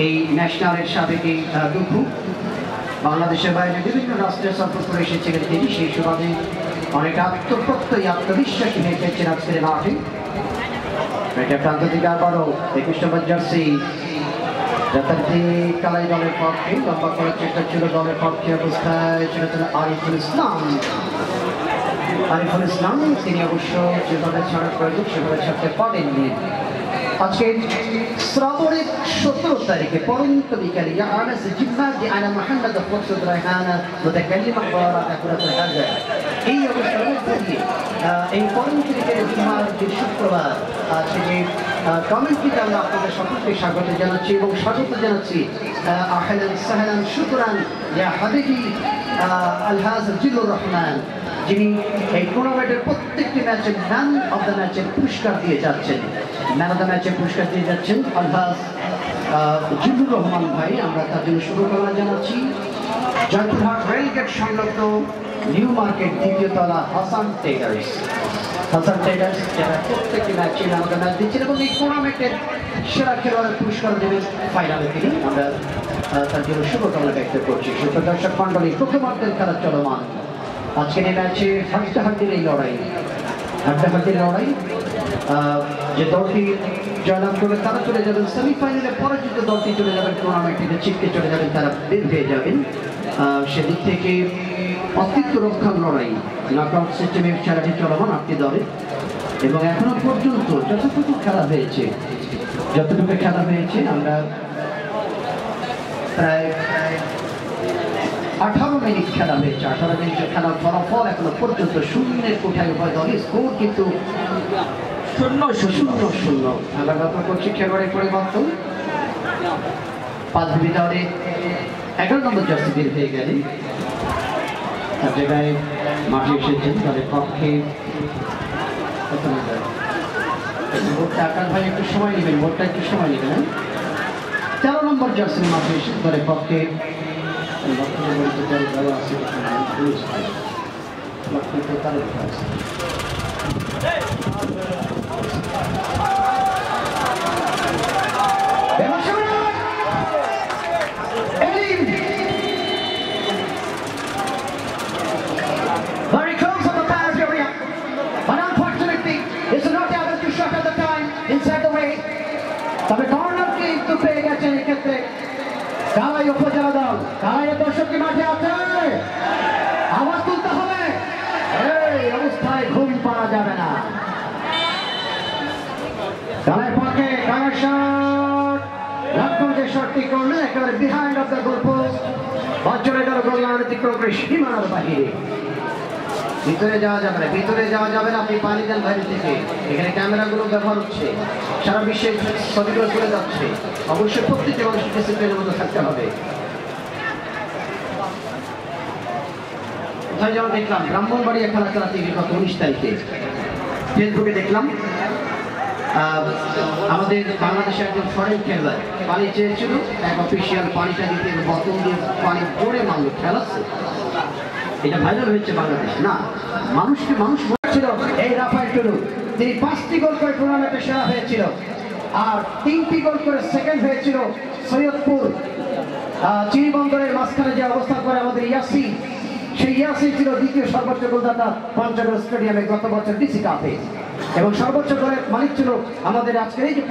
এই ন্যাশনালের সাবেক এই দুঃখু বাংলাদেশের বাইরে বিভিন্ন রাষ্ট্রের সফর করে এসেছিলেন তিনি। সেই সুবাদে অনেক আত্মপ্রত্যয়ী আত্মবিশ্বাসী হয়ে খেলছেন আজকের মাঠে। এটা প্রান্ত থেকে আবারও 21 নম্বর জার্সি যথার্থী কালাই দলের পক্ষে লম্বা করার চেষ্টা ছিল দলের পক্ষে অবস্থায় ছিল আরিফুল ইসলাম। আরিফুল ইসলাম তিনি অবশ্য যেভাবে ছাড়ার প্রয়োজন সেভাবে ছাড়তে পারেননি। আজকে শ্রাবণের 17 তারিখে পরন্ত বিকালে আনাস জিম্মাদি আলা মুহাম্মদ ফখরুদ রায়হানা মুতাকাল্লিমা মুবারাকা কুরাতুল হাজার এই অবস্থায় দিয়ে এই পরন্ত বিকালে জুমার দিন শুক্রবার আজকে যে কমেন্ট্রিতে আমরা আপনাদের সকলকে স্বাগত জানাচ্ছি এবং স্বাগত জানাচ্ছি আহলান সাহলান শুকরান ইয়া হাবিবি আলহাজ জিল্লুর রহমান, যিনি এই টুর্নামেন্টের প্রত্যেকটি ম্যাচের ম্যান অব দ্য ম্যাচের পুরস্কার দিয়ে যাচ্ছেন। ম্যান অব দ্য ম্যাচের পুরস্কার দিয়ে যাচ্ছেন আলহাজ জিল্লুর রহমান ভাই। আমরা তার জন্য শুভকামনা জানাচ্ছি। জয়পুরহাট রেলগেট সংলগ্ন নিউ মার্কেট দ্বিতীয় তলা হাসান টেইলার্স যারা প্রত্যেকটি ম্যাচে ম্যান অব দ্য ম্যাচ দিচ্ছেন এবং এই টুর্নামেন্টের সেরা খেলোয়াড়ের পুরস্কার দেবেন ফাইনালে তিনি। আমরা তার জন্য শুভকামনা ব্যক্ত করছি। দর্শক মন্ডলী, প্রথমার্ধের খেলা চলমান। আজকের এই ম্যাচে হাড্ডাহাড্ডির এই লড়াই, যে দলটি জয়লাভ করবে তারা চলে যাবেন সেমিফাইনালে, পরাজিত দলটি চলে যাবেন টুর্নামেন্ট থেকে ছিটকে চলে যাবেন, তারা বের হয়ে যাবেন। সেদিক থেকে অস্তিত্ব রক্ষার লড়াই নকআউট সিস্টেমের খেলাটি চলমান 8টি দলে এবং এখনো পর্যন্ত যতটুকু খেলা হয়েছে আমরা প্রায় 18 মিনিট খেলা হয়েছে। 18 মিনিটের খেলার ফলাফল এখনো পর্যন্ত শূন্যের কোঠায় উভয় দলের স্কোর কিন্তু 0-0। আমরা ব্যাপার করছি খেলোয়াড়ের পরিবর্তন। 5 বিদারে 11 নম্বর জার্সি বের হয়ে গেলেন, তার জায়গায় মাঠে এসেছেন দলের পক্ষে ভোটটা আকাশ ভাই একটু সময় নেবেন, 13 নম্বর জার্সি মাঠে এসে দলের পক্ষে তবে কর্নারকে একটু পেয়ে গেছেন এক্ষেত্রে কালাই উপজেলা দল। কালাইয়ের দর্শক কি মাঠে আছে? আওয়াজ তুলতে হবে, এই অবস্থায় ঘুম পাওয়া যাবে না। কালাইয়ের পক্ষে কানেকশন লক্ষ্য যে শটটি করলেন একেবারে behind of the goal post, বছরে গেল গোল লাইন অতিক্রম করে সীমানার বাহিরে। ভিতরে যাওয়া যাবে না, আপনি পানি দেন বাইরে থেকে। এখানে ক্যামেরাগুলো ব্যবহার হচ্ছে, সারা বিশ্বে ছবিগুলো চলে যাচ্ছে। অবশ্যই প্রত্যেকটি মানুষের ডিসিপ্লিনের মধ্যে থাকতে হবে। কোথায় যেন দেখলাম ব্রাহ্মণবাড়িয়া খেলা খেলাতে গত 19 তারিখে ফেসবুকে দেখলাম আমাদের বাংলাদেশের একজন ফরেন খেলোয়াড় পানি চেয়েছিল, এক অফিসিয়াল পানিটা দিতে বোতল দিয়ে পানি জোরে মারল, খেলাচ্ছে। এটা ভাইরাল হয়েছে বাংলাদেশে। না, মানুষকে মানুষ বলছিল এই রাফায়েল টুলু, তিনি 5টি গোল করে টুর্নামেন্টে সেরা হয়েছিল আর 3টি গোল করে সেকেন্ড হয়েছিল সৈয়দপুর চিনিবন্দরের মাঝখানে যে অবস্থান করে আমাদের ইয়াসিন, সেই ইয়াসিন ছিল দ্বিতীয় সর্বোচ্চ গোলদাতা পঞ্চগড় স্টেডিয়ামে গত বছর ডিসি কাপে এবং সর্বোচ্চ গোলের মালিক ছিল আমাদের আজকের এই যে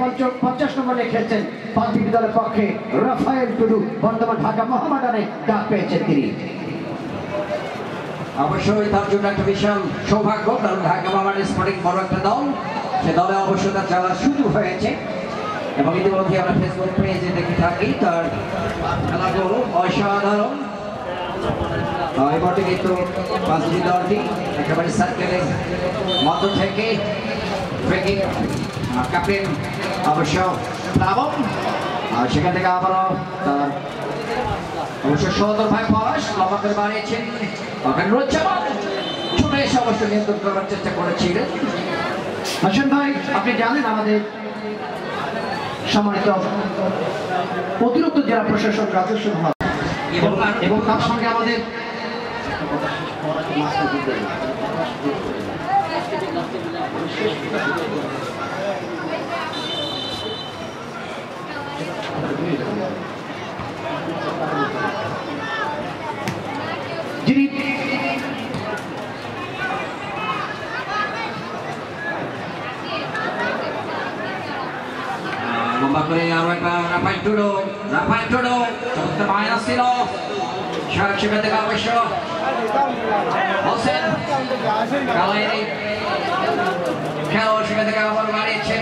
50 নম্বরে খেলছেন 5টি দলের পক্ষে রাফায়েল টুলু, বর্তমান ঢাকা মোহামেডানে ডাক পেয়েছেন তিনি। অবশ্যই তার জন্য একটা বিশাল সৌভাগ্য, কারণ ঢাকা মোহামেডান স্পোর্টিং বড় একটা দল, সে দলে অবশ্যই তার যাওয়ার সুযোগ হয়েছে এবং ইতিমধ্যে আমরা ফেসবুক পেজে দেখে থাকি তার খেলাগুলো অসাধারণ। এবারটি কিন্তু 5টি দলটি একেবারে সার্কেলের মধ্য থেকে ক্যাপ্টেন অবশ্য প্লাবন, আর সেখান থেকে আবারও তার অবশ্য সহদর ভাই পলাশ লম্বা করে বাড়িয়েছেন, ছুটে এসে অবশ্য নিয়ন্ত্রণ করার চেষ্টা করেছিলেন। হাসান ভাই, আপনি জানেন আমাদের সম্মানিত অতিরিক্ত জেলা প্রশাসক রাজস্ব এবং তার সঙ্গে আমাদের Rafael Tudo চমৎকার মাইনাস ছিল সেখান থেকে অবশ্য হোসেন কালাইনি খেলোয়াড় সেখান থেকে আবার মারিয়েছে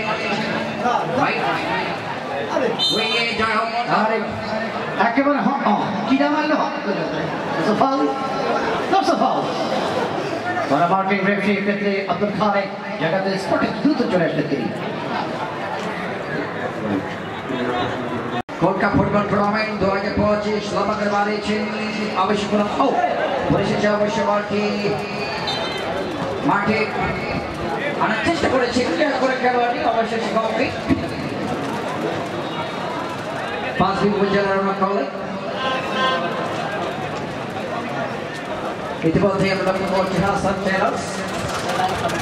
উইংয়ে জয় হোক একেবারে কিরা মারলো মার্কিং রেফারি ক্ষেত্রে আব্দুল খালেক জায়গাতে স্পটে দ্রুত চলে আসলেন তিনি। গোল্ড কাপ ফুটবল টুর্নামেন্ট 2025 লামাকের মারিয়েছেন অবশ্য পরিশেষে অবশ্য বলটি মাঠে আনার চেষ্টা করেছে করে খেলোয়াড়টি অবশেষে কমপ্লিট 5 বিন্দু উপজেলার কলে ইতিমধ্যে আমরা লক্ষ্য করছি হাসান টেলস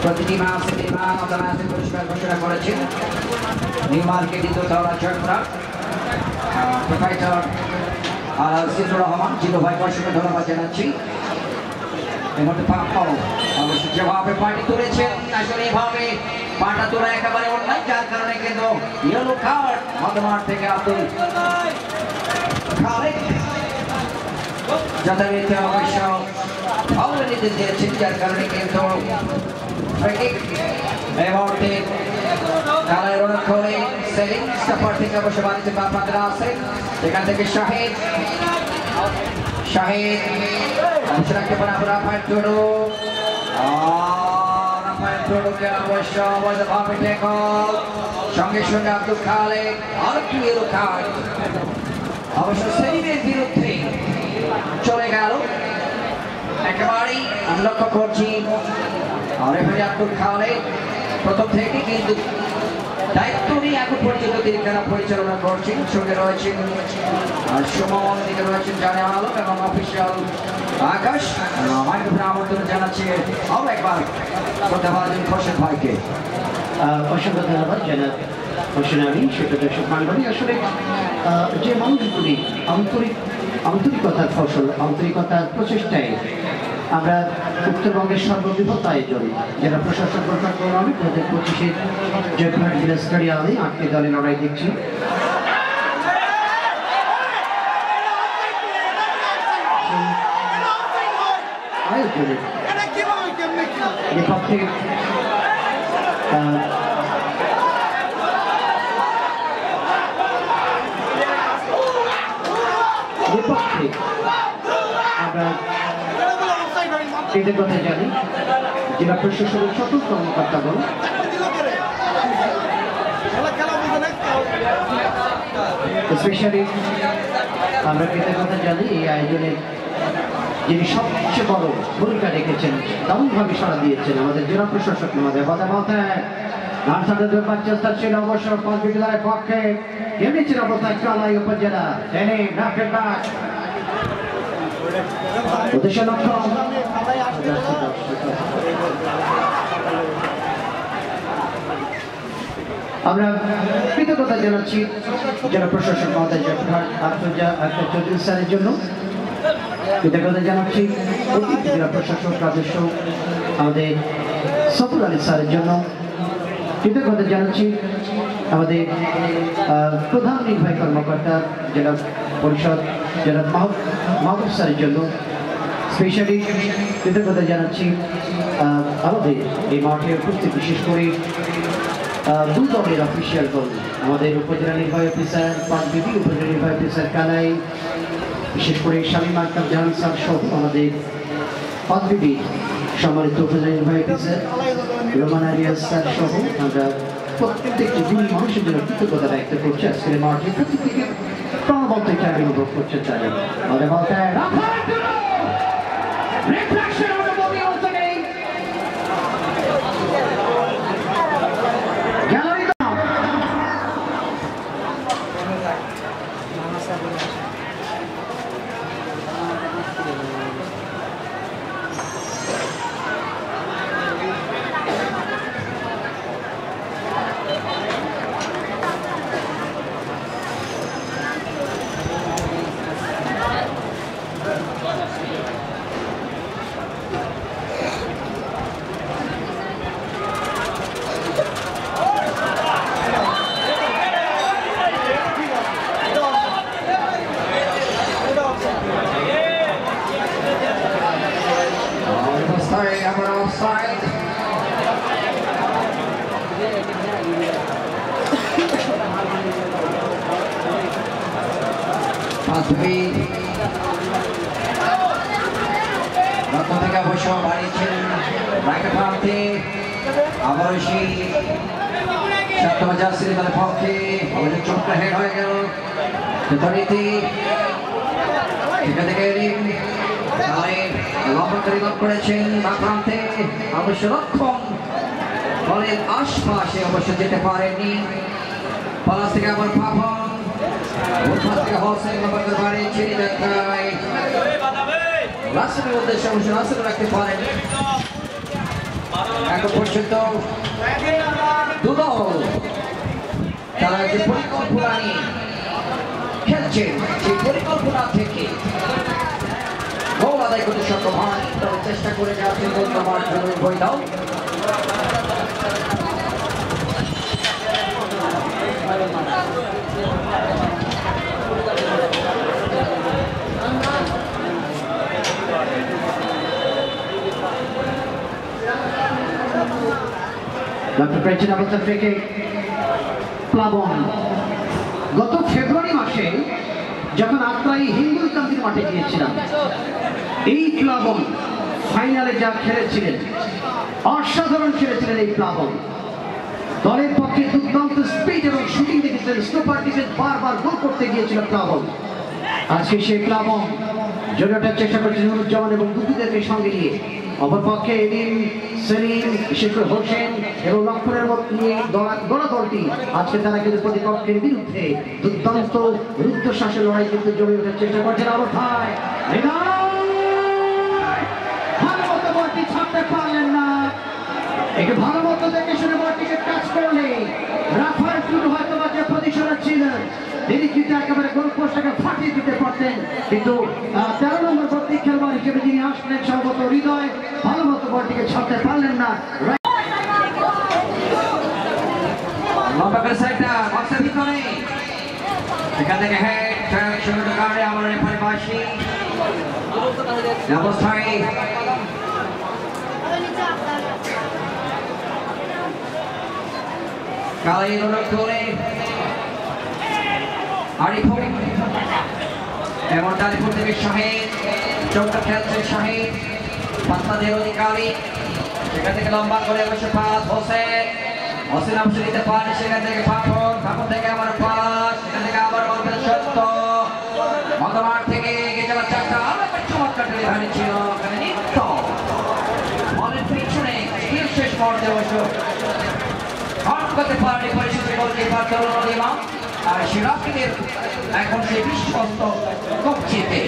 প্রতিটি ম্যাচে ম্যান অফ দ্য ম্যাচের পুরস্কার ঘোষণা করেছেন নিউ মার্কেট দ্বিতীয়তলা চট্টগ্রাম প্রোপাইটার সিদ্দুর রহমান জিলু ভাই অসংখ্য ধন্যবাদ জানাচ্ছি। এর মধ্যে অবশ্য যেভাবে পার্টি তুলেছেন আসলে এভাবে পাটা তোলা একেবারে অন্যায় যার কারণে কিন্তু ইয়েলো কার্ড মধ্যমাঠ থেকে আব্দুল খালেক যথারীতি অবশ্য ফাউল নির্দেশ দিয়েছেন যার কারণে কিন্তু এই মুহূর্তে খেলায় রোনাল কোহলি সেলিং স্টপার থেকে অবশ্য বাড়িতে বাপাদরা আছেন সেখান থেকে শাহিদ অবশ্য রাখতে পারে রাফায়েল টুডুকে অবশ্য অবৈধভাবে টেকল সঙ্গে সঙ্গে আব্দুল খালেক আরেকটি ইয়েলো কার্ড অবশ্য সেলিমের বিরুদ্ধে চলে গেল একেবারেই লক্ষ্য করছি রেফারি আব্দুল খালেক প্রথম থেকে কিন্তু দায়িত্ব নিয়ে এখন পর্যন্ত তিনি খেলা পরিচালনা করছেন। সঙ্গে রয়েছেন সুমন, দিকে রয়েছেন জানে আলম এবং অফিসিয়াল আকাশ। মাইক্রোফোনে আমন্ত্রণ জানাচ্ছি আরও একবার শ্রদ্ধাভাজন খোরশেদ ভাইকে। অসংখ্য ধন্যবাদ জনাব হোসেন আলী। সেটা দর্শক মণ্ডলী, আসলে যে মানুষগুলি আন্তরিকতার ফসল, আন্তরিকতার প্রচেষ্টায় আমরা উত্তরবঙ্গের সর্ববৃহৎ আয়োজন জেলা প্রশাসন প্রচার করলাম 2025-এর জয়পুরহাট জেলা স্টেডিয়ামে 8টি দলে লড়াই দেখছি। আয়োজনের বিপক্ষে আমরা কৃতজ্ঞতা জানি জেলা প্রশাসনের সকল কর্মকর্তাগণ, স্পেশালি আমরা কৃতজ্ঞতা জানি এই আয়োজনে যিনি সবচেয়ে বড় ভূমিকা রেখেছেন, দারুণভাবে সাড়া দিয়েছেন আমাদের জেলা প্রশাসক আমাদের কথা বলতে বাচ্চা ছিল অবশ্য বিদ্যালয়ের পক্ষে এমনিছিল অবস্থায় কালাই উপজেলা উদ্দেশ্য লক্ষ্য আমরা কৃতজ্ঞতা জানাচ্ছি জেলা প্রশাসক মহোদয় চৌধুরী স্যারের জন্য, কৃতজ্ঞতা জানাচ্ছি অতিরিক্ত জেলা প্রশাসক রাজস্ব আমাদের সফর আলী স্যারের জন্য, কৃতজ্ঞতা জানাচ্ছি আমাদের প্রধান নির্বাহী কর্মকর্তা জেলা পরিষদ জেলা মাহবুব স্যারের জন্য, স্পেশালি কৃতজ্ঞতা জানাচ্ছি আমাদের এই মাঠে উপস্থিত বিশেষ করে দুই দলের অফিসিয়াল দল, আমাদের উপজেলা নির্বাহী অফিসার পানবিবি, উপজেলা নির্বাহী অফিসার কালাই, বিশেষ করে শামীম আক্তার জাহান স্যার সহ আমাদের পানবিবি সম্মানিত উপজেলা নির্বাহী অফিসার রোমান আরিয়াস স্যার সহ আমরা প্রত্যেকটি দুই মানুষের জন্য কৃতজ্ঞতা ব্যক্ত করছি। আজকের মাঠে প্রত্যেকে প্রাণবন্ত খেলা অনুভব করছে তারা আমাদের বলতে পাঁচবি রত্ন থেকে অবশ্য বাড়িয়েছেন রাইট প্রান্তে আবারও সেই সপ্তম জার্সি দলের পক্ষে অবশ্য চোটটা হেড হয়ে গেল যথারীতি সেখান থেকে লম্বনকারী লক করেছেন বাঁ প্রান্তে অবশ্য রক্ষণ বলের আশপাশে অবশ্য যেতে পারেননি পালাস থেকে আবার পাপন উৎপাস থেকে হোসেন লম্বনকারী বাড়িয়েছেন যাত্রায় রাসেলের উদ্দেশ্যে অবশ্য রাসেল রাখতে পারেনি এখন পর্যন্ত দুদল তারা যে পরিকল্পনা নিয়ে খেলছেন সেই পরিকল্পনা থেকে গোল আদায় করতে সক্ষম হয় তবে চেষ্টা করে যাচ্ছেন গোল করার জন্য বই দাও প্লাবন গত ফেব্রুয়ারি মাসে যখন আত্রাই হিন্দুস্তানের মাঠে গিয়েছিলাম এই প্লাবন ফাইনালে যা খেলেছিলেন অসাধারণ খেলেছিলেন এই প্লাবন দলের পক্ষে দুর্দান্ত স্পিড এবং শুটিং দেখেছিলেন সুপার ডিফেন্স বারবার গোল করতে গিয়েছিল প্লাবন আজকে সেই প্লাবন জোড়াটার চেষ্টা করছেন নুরুজ্জামান এবং দুদুদেরকে সঙ্গে নিয়ে অপরপক্ষে এদিন সেলিম শেখর হোসেন এবং লক্ষণের মধ্যে নিয়ে গড়া দলটি আজকে তারা কিন্তু প্রতিপক্ষের বিরুদ্ধে দুর্দান্ত রুদ্ধশ্বাসের লড়াই কিন্তু জমে ওঠার চেষ্টা করছেন অবস্থায় ভালো মতো বলটি ছাড়তে পারলেন না একটু ভালো মতো দেখে শুনে বলটিকে টাচ করলে রাফার শুরু হয়তো বা যে পজিশনে ছিলেন তিনি কিন্তু একেবারে গোল পোস্টটাকে ফাটিয়ে দিতে পারতেন কিন্তু 13 নম্বর বলটি খেলোয়াড় হিসেবে যিনি আসলেন সর্বত হৃদয় ভালো মতো বলটিকে ছাড়তে পারলেন না এখান থেকে হেড শুরু করে আমার পাশে অবস্থায় কালাই অনুরোধ করে আরিফুল এবং তারিফুল থেকে শাহিদ চৌকা খেলছে শাহিদ পাত্তাদের অধিকারী সেখান থেকে লম্বা করে অবশ্য পাস হোসেন হোসেন অবশ্য নিতে পারে সেখান থেকে পাপন পাপন থেকে আবার পাস সেখান থেকে আবার অল্পের সত্য মতমাঠ থেকে এগিয়ে যাওয়ার চারটা আবার চমৎকার ডেলিভারি ছিল ওখানে নিত্য বলের পিছনে শেষ মুহূর্তে অবশ্য হট করতে পারেনি পরিস্থিতি গোলকিপার তরুণ ইমাম আর সিরাজদের এখন সেই বিশ্বস্ত কক্ষেতে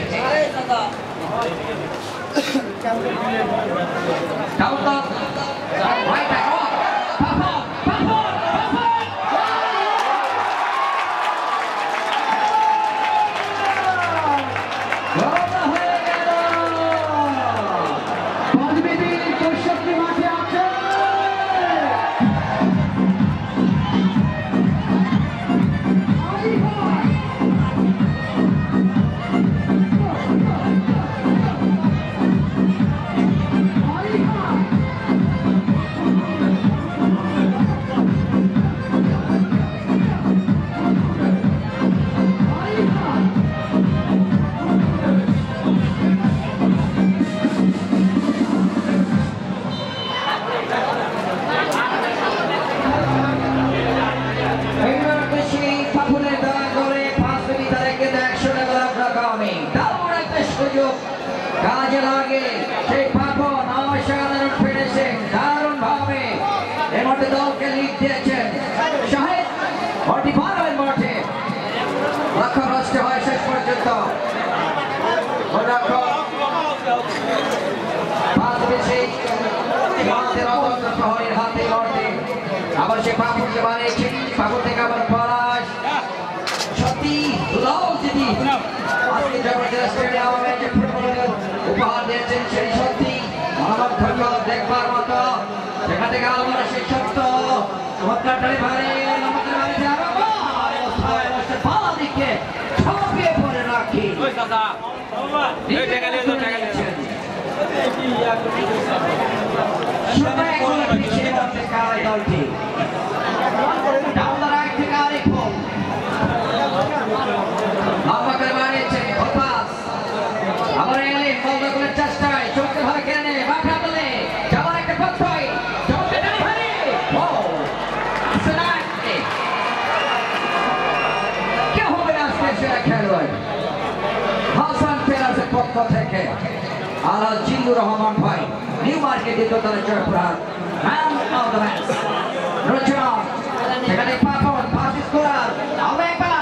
কাজে লাগে সেই পাপন অসাধারণ ফিনিশিং দারুণ ভাবে এই মাঠে দলকে লিড দিয়েছেন শাহিদ 45 মাঠে লক্ষ্য নষ্ট হয় শেষ পর্যন্ত আবার সে পাপুকে বানিয়েছে পাপু থেকে আবার পলাশ সত্যি যদি আজকে জগতের স্টেডিয়ামে যে ফুটবলের উপহার দিয়েছেন সেই সত্যি মনোমুগ্ধকর দেখবার মতো সেখান থেকে আবার সেই সত্য চমৎকার ডেলিভারি দিকে ছাপিয়ে পড়ে রাখি দলটি ডাউন দ্য রাইট থেকে আরিফুল লম্বা করে বাড়িয়েছে পক্ষে আলাল জিল্লুর রহমান ভাই নিউ মার্কেট দ্বিতীয়তলা Joypurhat man of the match রচনা সেখানে পাপন পাস স্কোরার আবেবা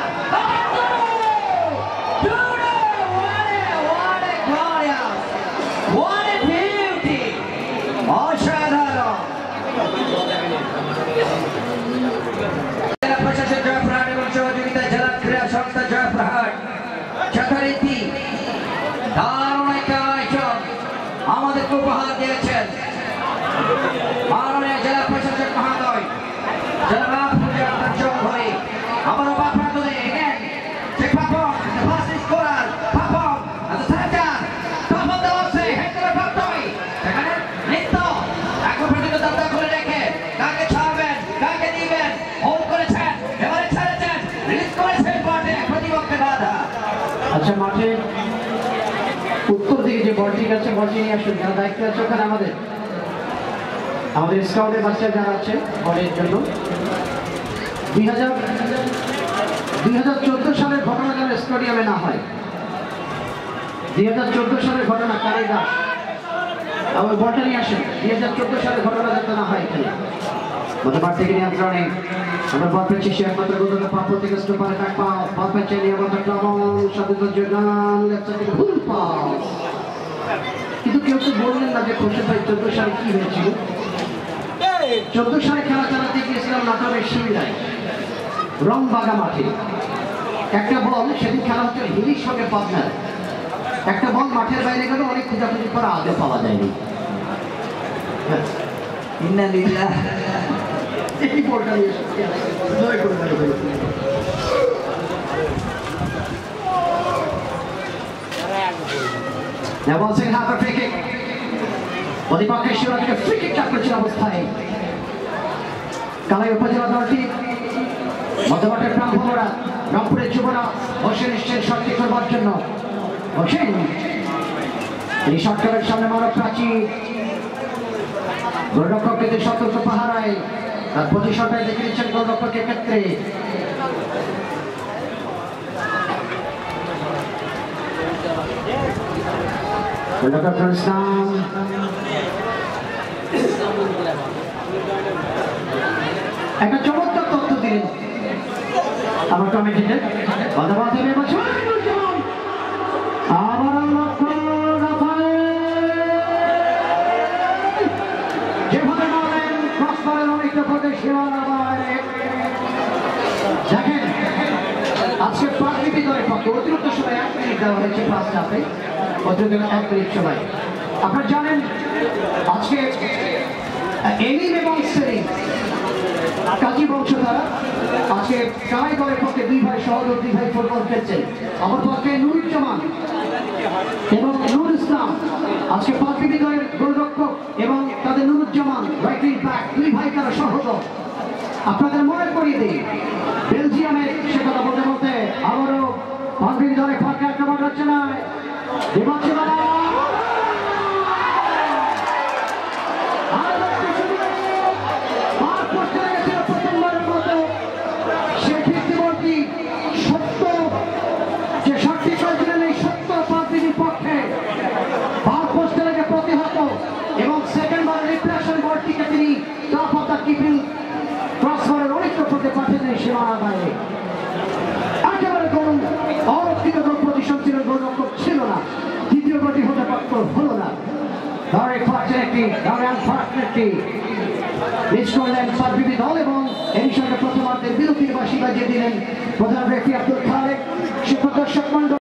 what a beauty অসাধারণ জেলা প্রশাসন জয়পুরহাট এবং সহযোগিতা জেলা ক্রীড়া সংস্থা জয়পুরহাট যথারীতি দারুণ একটা আয়োজন আমাদেরকে উপহার দিয়েছেন মাননীয় জেলা প্রশাসক মহোদয় জনাব চৌধুরী আমারও বাপরা ধরে এগেন সে Papon first scorer Papon centre Papon দেওয়া আছে হেডার প্রাপ্তই সেখানে নৃত্য এখন পর্যন্ত দাদা করে রেখে কাকে ছাড়বেন কাকে দিবেন হোল্ড করেছেন এবারে ছেড়েছেন রিলিজ করেছেন বটে প্রতিপক্ষের বাধা। আচ্ছা মাঠে উত্তর দিকে যে বলটি আছে বলটি নিয়ে আসুন যারা দায়িত্ব আছে ওখানে আমাদের স্কাউটের বাচ্চা যারা আছে বলের জন্য 2014 সালের ঘটনা যেন স্টেডিয়ামে না হয় 2014 সালের ঘটনা কারে দাস আবার বলটা নিয়ে আসেন 2014 সালের ঘটনা যাতে না হয় এখানে মধ্যমাঠ থেকে নিয়ন্ত্রণে আমরা বল পেয়েছি সে একমাত্র গোলকে পা থেকে স্টোপারে ব্যাক পাও বল পেয়েছে নিয়ে বল ক্লাবন সাবিত জোগান লেফট সাইডে ফুল পাস কিন্তু কেউ তো বললেন না যে কোচে ভাই 14 সালে কি হয়েছিল 14 সালে খেলা চালাতে গিয়েছিলাম নাটোরের শিবিরায় রংবাগা মাঠে একটা বল সেদিন খেলা হচ্ছে হিলির সঙ্গে পাবনার একটা বল মাঠের বাইরে গেল অনেক খোঁজাখুঁজি পরে আগে পাওয়া যায়নি ইন্নালিল্লাহ এই বলটা নিয়ে জয় করে গেল Now once again half a free kick. প্রতিপক্ষের শিবির থেকে ফ্রি কিক চাপড়েছিল অবস্থায় কালাই উপজেলা দলটি মধ্যমাঠের প্রাণভোমরা রংপুরের যুবরা হোসেন এসছেন শটটি করবার জন্য হোসেন এই শটকারের সামনে মানব প্রাচীর গোলরক্ষক কিন্তু সতর্ক পাহারায় তার পজিশনটাই দেখে নিচ্ছেন গোলরক্ষকের ক্ষেত্রে একটা চমৎকার তথ্য দিলেন আমার কমিটিতে ধন্যবাদ যেভাবে মারেন ক্রসবারের অনেকটা প্রদেশ দেখেন আজকে প্রাকৃতিক দলের পক্ষে অতিরিক্ত সময় 1 মিনিট দেওয়া হয়েছে ফার্স্ট হাফে অতিরিক্ত 1 মিনিট সময় আপনারা জানেন আজকে এলিম এবং সেলিম কাজী বংশধারা আজকে কারাই দলের পক্ষে 2 ভাই সহযোগী 2 ভাই ফুটবল খেলছেন আমার পক্ষে নুরুজ্জামান এবং নুর ইসলাম আজকে প্রাকৃতিক দলের গোলরক্ষক এবং তাদের নুরুজ্জামান রাইট উইং ব্যাক 2 ভাই তারা সহযোগ আপনাদের মনে করিয়ে দিই বেলজিয়ামের সে কথা বলতে বলতে আবারও প্রাকৃতিক দলের ফাঁকা একটা বল হচ্ছে না এবং সেকেন্ড বল রিপ্লেসমেন্ট বলটিকে তিনি টপ অফ দ্য কিপিং ক্রসবারের অনেকটা পথে পাঠিয়ে সীমানার বাইরে একেবারে করুন অরক্ষিত পজিশন ছিল গোলরক্ষক ছিল না দ্বিতীয় গোলটি হতে পারত হলো না ধরে ফাঁকছেন একটি আনফর্চুনেটলি মিস করলেন পারবিবি দল এবং এই সঙ্গে প্রথমার্ধের বিরতির বাসী বাজিয়ে দিলেন প্রধান রেফারি আব্দুল খালেক শিক্ষক দর্শক মন্ডল